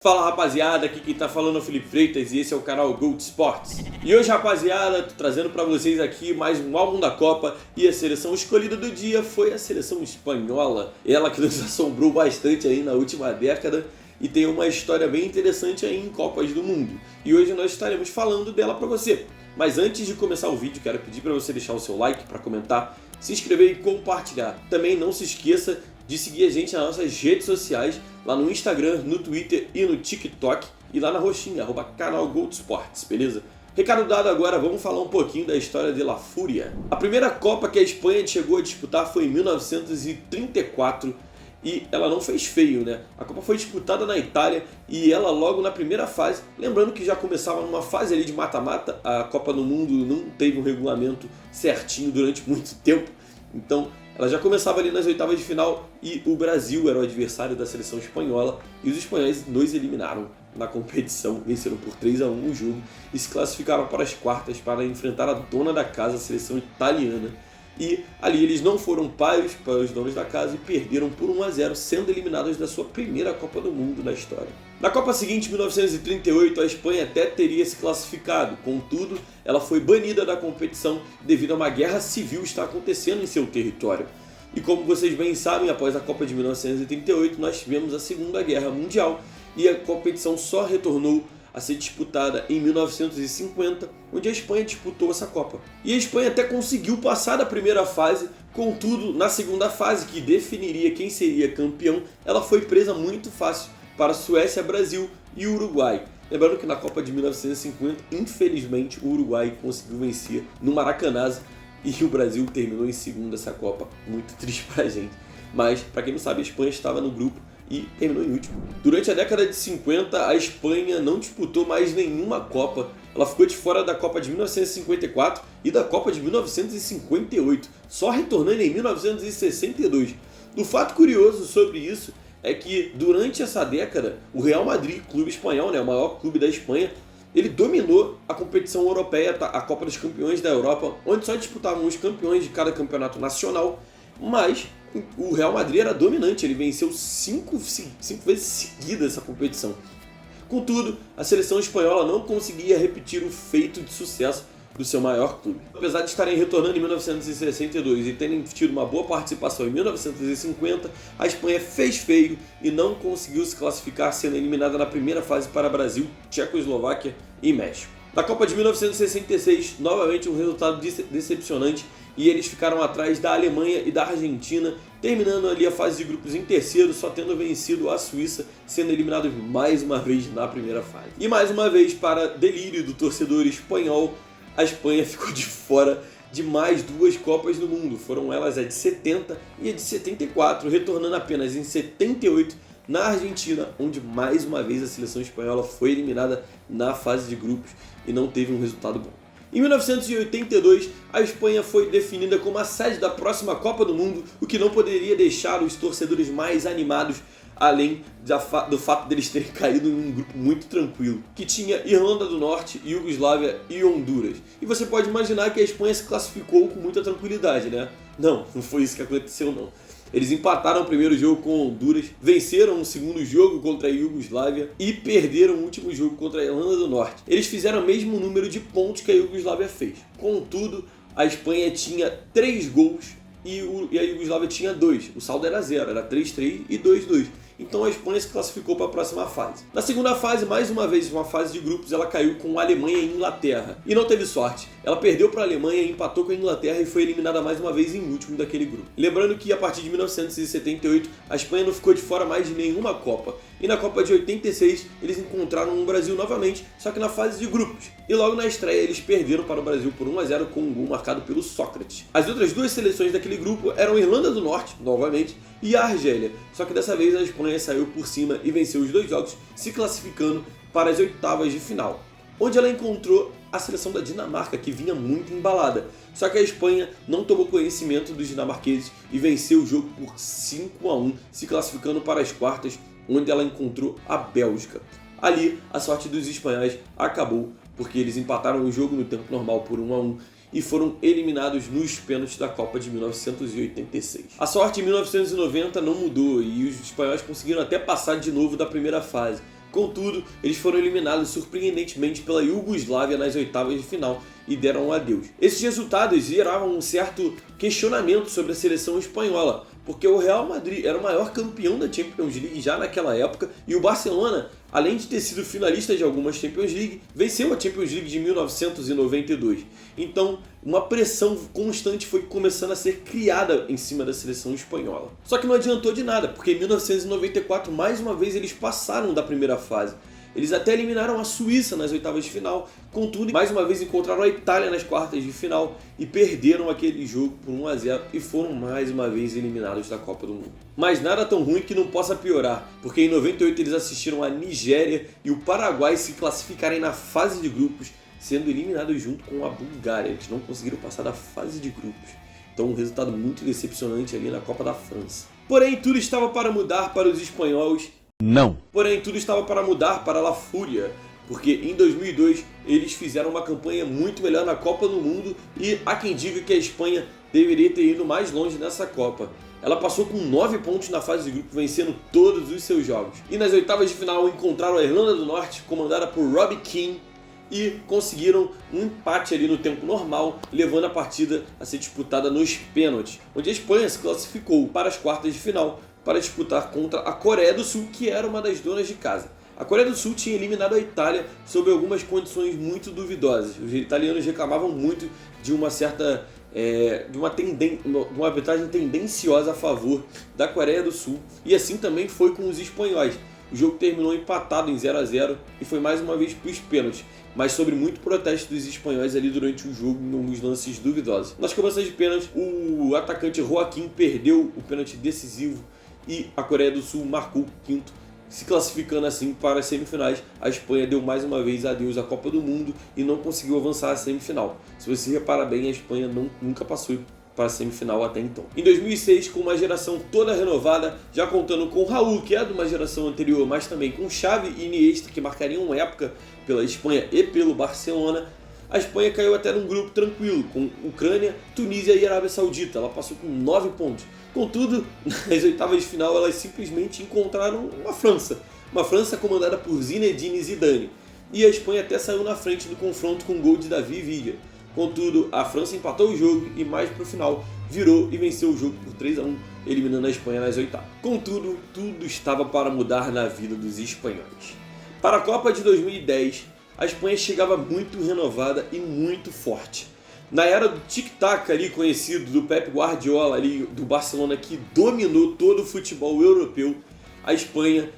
Fala rapaziada, aqui quem tá falando é o Felipe Freitas e esse é o canal Gold Sports. E hoje rapaziada, tô trazendo pra vocês aqui mais um álbum da Copa e a seleção escolhida do dia foi a seleção espanhola. Ela que nos assombrou bastante aí na última década e tem uma história bem interessante aí em Copas do Mundo. E hoje nós estaremos falando dela pra você. Mas antes de começar o vídeo, quero pedir pra você deixar o seu like, pra comentar, se inscrever e compartilhar. Também não se esqueça de seguir a gente nas nossas redes sociais, lá no Instagram, no Twitter e no TikTok, e lá na roxinha, @canal Gold Sports, beleza? Recado dado agora, vamos falar um pouquinho da história de La Fúria. A primeira Copa que a Espanha chegou a disputar foi em 1934 e ela não fez feio, né? A Copa foi disputada na Itália e ela logo na primeira fase, lembrando que já começava numa fase ali de mata-mata, a Copa do Mundo não teve um regulamento certinho durante muito tempo, então ela já começava ali nas oitavas de final e o Brasil era o adversário da seleção espanhola e os espanhóis nos eliminaram na competição, venceram por 3-1 o jogo e se classificaram para as quartas para enfrentar a dona da casa, a seleção italiana. E ali eles não foram páreos para os donos da casa e perderam por 1-0, sendo eliminados da sua primeira Copa do Mundo na história. Na Copa seguinte, 1938, a Espanha até teria se classificado, contudo, ela foi banida da competição devido a uma guerra civil estar acontecendo em seu território. E como vocês bem sabem, após a Copa de 1938, nós tivemos a Segunda Guerra Mundial e a competição só retornou a ser disputada em 1950, onde a Espanha disputou essa Copa. E a Espanha até conseguiu passar da primeira fase, contudo, na segunda fase, que definiria quem seria campeão, ela foi presa muito fácil para a Suécia, Brasil e Uruguai. Lembrando que na Copa de 1950, infelizmente, o Uruguai conseguiu vencer no Maracanã e o Brasil terminou em segundo essa Copa. Muito triste pra gente. Mas, para quem não sabe, a Espanha estava no grupo e terminou em último. Durante a década de 50, a Espanha não disputou mais nenhuma Copa. Ela ficou de fora da Copa de 1954 e da Copa de 1958, só retornando em 1962. O fato curioso sobre isso é que durante essa década, o Real Madrid, clube espanhol, né, o maior clube da Espanha, ele dominou a competição europeia, a Copa dos Campeões da Europa, onde só disputavam os campeões de cada campeonato nacional, mas o Real Madrid era dominante, ele venceu cinco vezes seguidas essa competição. Contudo, a seleção espanhola não conseguia repetir o feito de sucesso do seu maior clube. Apesar de estarem retornando em 1962 e terem tido uma boa participação em 1950, a Espanha fez feio e não conseguiu se classificar, sendo eliminada na primeira fase para Brasil, Tchecoslováquia e México. Na Copa de 1966, novamente um resultado decepcionante e eles ficaram atrás da Alemanha e da Argentina, terminando ali a fase de grupos em terceiro, só tendo vencido a Suíça, sendo eliminados mais uma vez na primeira fase. E mais uma vez, para delírio do torcedor espanhol, a Espanha ficou de fora de mais duas Copas do Mundo. Foram elas a de 70 e a de 74, retornando apenas em 78 na Argentina, onde mais uma vez a seleção espanhola foi eliminada na fase de grupos e não teve um resultado bom. Em 1982, a Espanha foi definida como a sede da próxima Copa do Mundo, o que não poderia deixar os torcedores mais animados, além do fato deles terem caído em um grupo muito tranquilo, que tinha Irlanda do Norte, Iugoslávia e Honduras. E você pode imaginar que a Espanha se classificou com muita tranquilidade, né? Não foi isso que aconteceu não. Eles empataram o primeiro jogo com Honduras, venceram o segundo jogo contra a Iugoslávia e perderam o último jogo contra a Irlanda do Norte. Eles fizeram o mesmo número de pontos que a Iugoslávia fez. Contudo, a Espanha tinha 3 gols e a Iugoslávia tinha 2. O saldo era 0, era 3-3 e 2-2. Então a Espanha se classificou para a próxima fase. Na segunda fase, mais uma vez, uma fase de grupos, ela caiu com a Alemanha e a Inglaterra. E não teve sorte. Ela perdeu para a Alemanha, empatou com a Inglaterra e foi eliminada mais uma vez em último daquele grupo. Lembrando que a partir de 1978, a Espanha não ficou de fora mais de nenhuma Copa. E na Copa de 86, eles encontraram o Brasil novamente, só que na fase de grupos. E logo na estreia, eles perderam para o Brasil por 1-0 com um gol marcado pelo Sócrates. As outras duas seleções daquele grupo eram a Irlanda do Norte, novamente, e a Argélia. Só que dessa vez a Espanha saiu por cima e venceu os 2 jogos, se classificando para as oitavas de final, onde ela encontrou a seleção da Dinamarca, que vinha muito embalada. Só que a Espanha não tomou conhecimento dos dinamarqueses e venceu o jogo por 5-1, se classificando para as quartas, onde ela encontrou a Bélgica. Ali, a sorte dos espanhóis acabou, porque eles empataram o jogo no tempo normal por 1-1 e foram eliminados nos pênaltis da Copa de 1986. A sorte em 1990 não mudou e os espanhóis conseguiram até passar de novo da primeira fase, Contudo, eles foram eliminados surpreendentemente pela Iugoslávia nas oitavas de final e deram um adeus. Esses resultados geravam um certo questionamento sobre a seleção espanhola, porque o Real Madrid era o maior campeão da Champions League já naquela época e o Barcelona, além de ter sido finalista de algumas Champions League, venceu a Champions League de 1992. Então, uma pressão constante foi começando a ser criada em cima da seleção espanhola. Só que não adiantou de nada, porque em 1994, mais uma vez, eles passaram da primeira fase. Eles até eliminaram a Suíça nas oitavas de final, contudo, mais uma vez encontraram a Itália nas quartas de final e perderam aquele jogo por 1-0 e foram mais uma vez eliminados da Copa do Mundo. Mas nada tão ruim que não possa piorar, porque em 98 eles assistiram a Nigéria e o Paraguai se classificarem na fase de grupos, sendo eliminados junto com a Bulgária. Eles não conseguiram passar da fase de grupos. Então um resultado muito decepcionante ali na Copa da França. Porém, tudo estava para mudar para os espanhóis. Não. Porém, tudo estava para mudar para a La Fúria, porque em 2002 eles fizeram uma campanha muito melhor na Copa do Mundo e há quem diga que a Espanha deveria ter ido mais longe nessa Copa. Ela passou com 9 pontos na fase de grupo, vencendo todos os seus jogos. E nas oitavas de final encontraram a Irlanda do Norte, comandada por Robbie Keane, e conseguiram um empate ali no tempo normal, levando a partida a ser disputada nos pênaltis, onde a Espanha se classificou para as quartas de final para disputar contra a Coreia do Sul, que era uma das donas de casa. A Coreia do Sul tinha eliminado a Itália sob algumas condições muito duvidosas. Os italianos reclamavam muito de uma certa de uma arbitragem tendenciosa a favor da Coreia do Sul, e assim também foi com os espanhóis. O jogo terminou empatado em 0-0 e foi mais uma vez para os pênaltis, mas sobre muito protesto dos espanhóis ali durante o jogo, em alguns lances duvidosos. Nas cobranças de pênalti, o atacante Joaquim perdeu o pênalti decisivo e a Coreia do Sul marcou o quinto, se classificando assim para as semifinais. A Espanha deu mais uma vez adeus à Copa do Mundo e não conseguiu avançar à semifinal. Se você reparar bem, a Espanha nunca passou para a semifinal até então. Em 2006, com uma geração toda renovada, já contando com Raul, que é de uma geração anterior, mas também com Xavi e Iniesta, que marcariam época pela Espanha e pelo Barcelona, a Espanha caiu até num grupo tranquilo, com Ucrânia, Tunísia e Arábia Saudita. Ela passou com 9 pontos. Contudo, nas oitavas de final, elas simplesmente encontraram uma França comandada por Zinedine Zidane. E a Espanha até saiu na frente do confronto com o gol de David Villa. Contudo, a França empatou o jogo e mais pro final virou e venceu o jogo por 3-1, eliminando a Espanha nas oitavas. Contudo, tudo estava para mudar na vida dos espanhóis. Para a Copa de 2010, a Espanha chegava muito renovada e muito forte. Na era do tic-tac ali conhecido do Pep Guardiola ali do Barcelona, que dominou todo o futebol europeu, a Espanha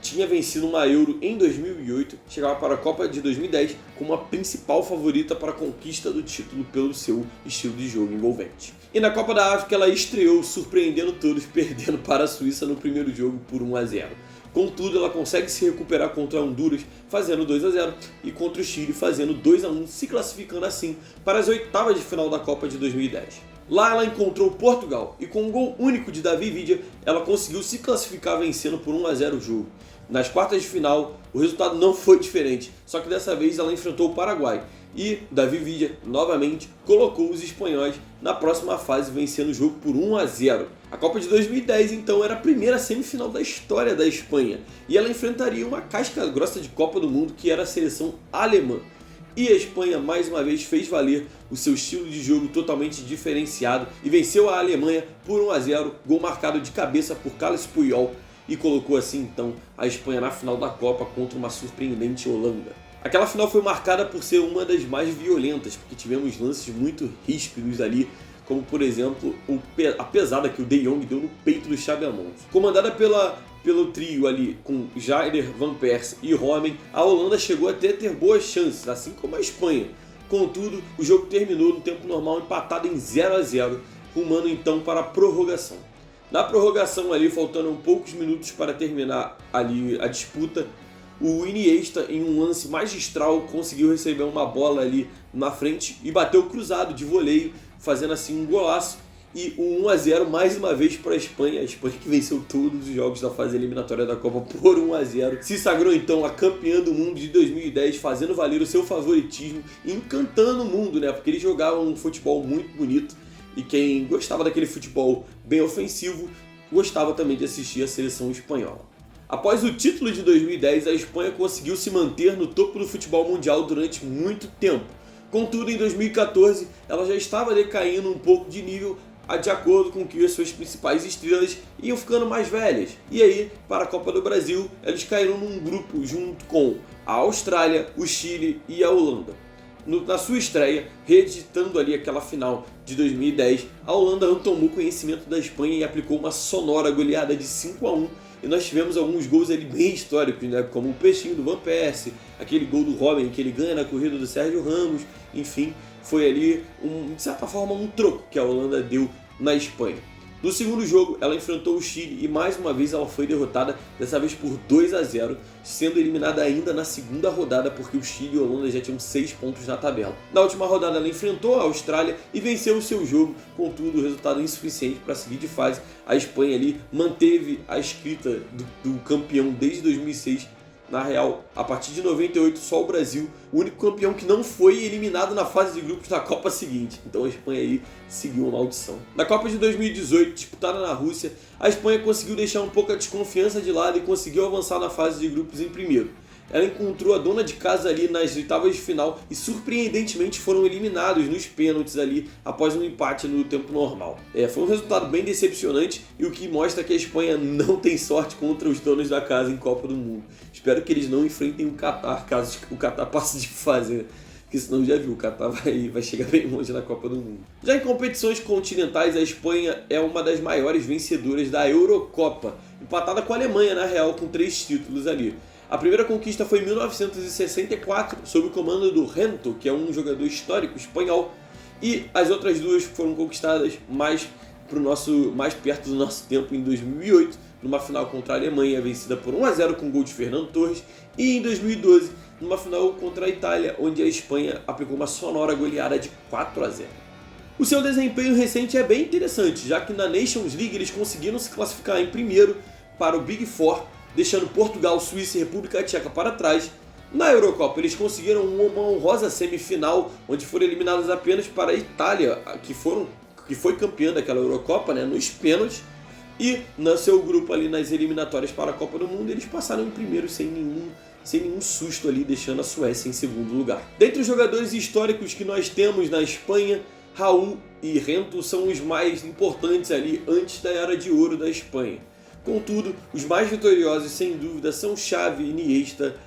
tinha vencido uma Euro em 2008, chegava para a Copa de 2010 como a principal favorita para a conquista do título pelo seu estilo de jogo envolvente. E na Copa da África ela estreou surpreendendo todos, perdendo para a Suíça no primeiro jogo por 1-0. Contudo, ela consegue se recuperar contra a Honduras, fazendo 2-0, e contra o Chile, fazendo 2-1, se classificando assim para as oitavas de final da Copa de 2010. Lá ela encontrou Portugal, e com um gol único de David Villa, ela conseguiu se classificar vencendo por 1-0 o jogo. Nas quartas de final, o resultado não foi diferente, só que dessa vez ela enfrentou o Paraguai, e David Villa, novamente, colocou os espanhóis na próxima fase, vencendo o jogo por 1-0. A Copa de 2010, então, era a primeira semifinal da história da Espanha, e ela enfrentaria uma casca grossa de Copa do Mundo, que era a seleção alemã. E a Espanha, mais uma vez, fez valer o seu estilo de jogo totalmente diferenciado e venceu a Alemanha por 1-0, gol marcado de cabeça por Carles Puyol, e colocou assim, então, a Espanha na final da Copa contra uma surpreendente Holanda. Aquela final foi marcada por ser uma das mais violentas, porque tivemos lances muito ríspidos ali, como por exemplo a pesada que o De Jong deu no peito do Xabi Alonso. Comandada pelo trio ali com Jaider, Van Persie e Robben, a Holanda chegou até a ter boas chances, assim como a Espanha. Contudo, o jogo terminou no tempo normal empatado em 0-0, rumando então para a prorrogação. Na prorrogação ali, faltando poucos minutos para terminar ali a disputa, o Iniesta, em um lance magistral, conseguiu receber uma bola ali na frente e bateu cruzado de voleio, fazendo assim um golaço. E o 1-0 mais uma vez para a Espanha que venceu todos os jogos da fase eliminatória da Copa por 1-0. Se sagrou então a campeã do mundo de 2010, fazendo valer o seu favoritismo e encantando o mundo, né? Porque eles jogavam um futebol muito bonito e quem gostava daquele futebol bem ofensivo gostava também de assistir a seleção espanhola. Após o título de 2010, a Espanha conseguiu se manter no topo do futebol mundial durante muito tempo. Contudo, em 2014, ela já estava decaindo um pouco de nível de acordo com que as suas principais estrelas iam ficando mais velhas. E aí, para a Copa do Brasil, eles caíram num grupo junto com a Austrália, o Chile e a Holanda. Na sua estreia, reeditando ali aquela final de 2010, a Holanda não tomou conhecimento da Espanha e aplicou uma sonora goleada de 5-1. E nós tivemos alguns gols ali bem históricos, né? Como o peixinho do Van Persie, aquele gol do Robin que ele ganha na corrida do Sérgio Ramos. Enfim, foi ali, de certa forma, um troco que a Holanda deu na Espanha. No segundo jogo, ela enfrentou o Chile e mais uma vez ela foi derrotada, dessa vez por 2-0, sendo eliminada ainda na segunda rodada, porque o Chile e a Holanda já tinham 6 pontos na tabela. Na última rodada, ela enfrentou a Austrália e venceu o seu jogo, contudo, o resultado insuficiente para seguir de fase. A Espanha ali manteve a escrita do campeão desde 2006. Na real, a partir de 98, só o Brasil, o único campeão que não foi eliminado na fase de grupos da Copa seguinte. Então a Espanha aí seguiu uma maldição. Na Copa de 2018, disputada na Rússia, a Espanha conseguiu deixar um pouco a desconfiança de lado e conseguiu avançar na fase de grupos em primeiro. Ela encontrou a dona de casa ali nas oitavas de final e surpreendentemente foram eliminados nos pênaltis ali após um empate no tempo normal. Foi um resultado bem decepcionante e o que mostra que a Espanha não tem sorte contra os donos da casa em Copa do Mundo. Espero que eles não enfrentem o Catar, caso o Catar passe de fase, né? Porque senão já viu, o Catar vai chegar bem longe na Copa do Mundo. Já em competições continentais, a Espanha é uma das maiores vencedoras da Eurocopa, empatada com a Alemanha, na real, com 3 títulos ali. A primeira conquista foi em 1964, sob o comando do Rento, que é um jogador histórico espanhol, e as outras duas foram conquistadas mais perto do nosso tempo, em 2008, numa final contra a Alemanha, vencida por 1-0 com gol de Fernando Torres, e em 2012, numa final contra a Itália, onde a Espanha aplicou uma sonora goleada de 4-0. O seu desempenho recente é bem interessante, já que na Nations League eles conseguiram se classificar em primeiro para o Big Four, deixando Portugal, Suíça e República Tcheca para trás. Na Eurocopa eles conseguiram uma honrosa semifinal, onde foram eliminados apenas para a Itália, que foi campeã daquela Eurocopa, né, nos pênaltis. E no seu grupo ali nas eliminatórias para a Copa do Mundo, eles passaram em primeiro sem nenhum susto ali, deixando a Suécia em segundo lugar. Dentre os jogadores históricos que nós temos na Espanha, Raul e Rento são os mais importantes ali antes da Era de Ouro da Espanha. Contudo, os mais vitoriosos, sem dúvida, são Xavi, Iniesta,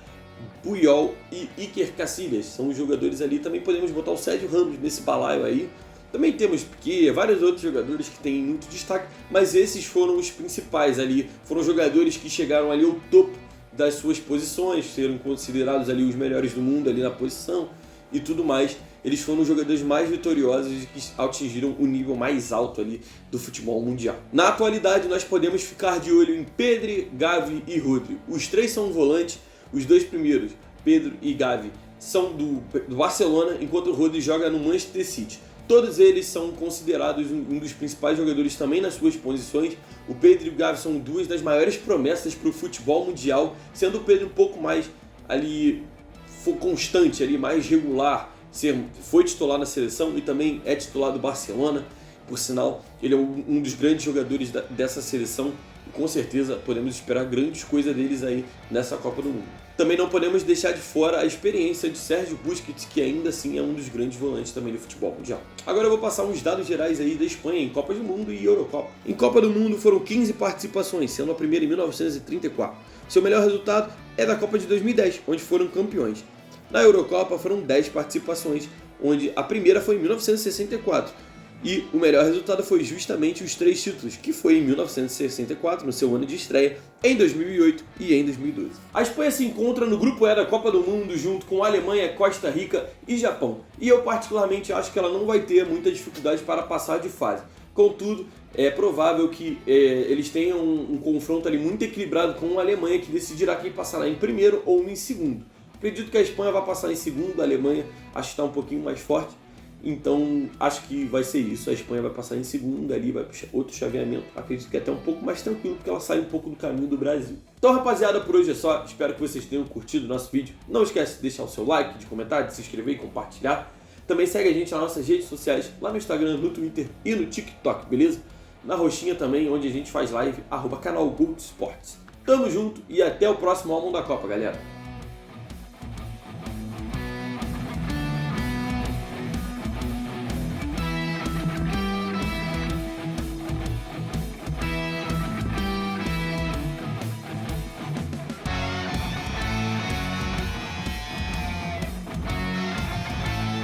Puyol e Iker Casillas. São os jogadores ali. Também podemos botar o Sérgio Ramos nesse balaio aí. Também temos Piqué, vários outros jogadores que têm muito destaque, mas esses foram os principais ali. Foram jogadores que chegaram ali ao topo das suas posições, serem considerados ali os melhores do mundo ali na posição e tudo mais. Eles foram os jogadores mais vitoriosos e que atingiram o nível mais alto ali do futebol mundial. Na atualidade, nós podemos ficar de olho em Pedri, Gavi e Rodri. Os 3 são volantes, os 2 primeiros, Pedro e Gavi, são do Barcelona, enquanto o Rodri joga no Manchester City. Todos eles são considerados um dos principais jogadores também nas suas posições. O Pedro e o Gavi são 2 das maiores promessas para o futebol mundial, sendo o Pedro um pouco mais ali constante, ali, mais regular. Foi titular na seleção e também é titular do Barcelona. Por sinal, ele é um dos grandes jogadores dessa seleção e com certeza podemos esperar grandes coisas deles aí nessa Copa do Mundo. Também não podemos deixar de fora a experiência de Sérgio Busquets, que ainda assim é um dos grandes volantes também do futebol mundial. Agora eu vou passar uns dados gerais aí da Espanha em Copas do Mundo e Eurocopa. Em Copa do Mundo foram 15 participações, sendo a primeira em 1934. Seu melhor resultado é da Copa de 2010, onde foram campeões. Na Eurocopa foram 10 participações, onde a primeira foi em 1964. E o melhor resultado foi justamente os 3 títulos, que foi em 1964, no seu ano de estreia, em 2008 e em 2012. A Espanha se encontra no grupo E da Copa do Mundo junto com Alemanha, Costa Rica e Japão. E eu particularmente acho que ela não vai ter muita dificuldade para passar de fase. Contudo, é provável que eles tenham um confronto ali muito equilibrado com a Alemanha, que decidirá quem passará em primeiro ou em segundo. Acredito que a Espanha vai passar em segundo, a Alemanha acho que está um pouquinho mais forte. Então, acho que vai ser isso. A Espanha vai passar em segundo, ali vai puxar outro chaveamento. Acredito que é até um pouco mais tranquilo, porque ela sai um pouco do caminho do Brasil. Então, rapaziada, por hoje é só. Espero que vocês tenham curtido o nosso vídeo. Não esquece de deixar o seu like, de comentar, de se inscrever e compartilhar. Também segue a gente nas nossas redes sociais, lá no Instagram, no Twitter e no TikTok, beleza? Na roxinha também, onde a gente faz live, @canal Gold Sports. Tamo junto e até o próximo álbum da Copa, galera.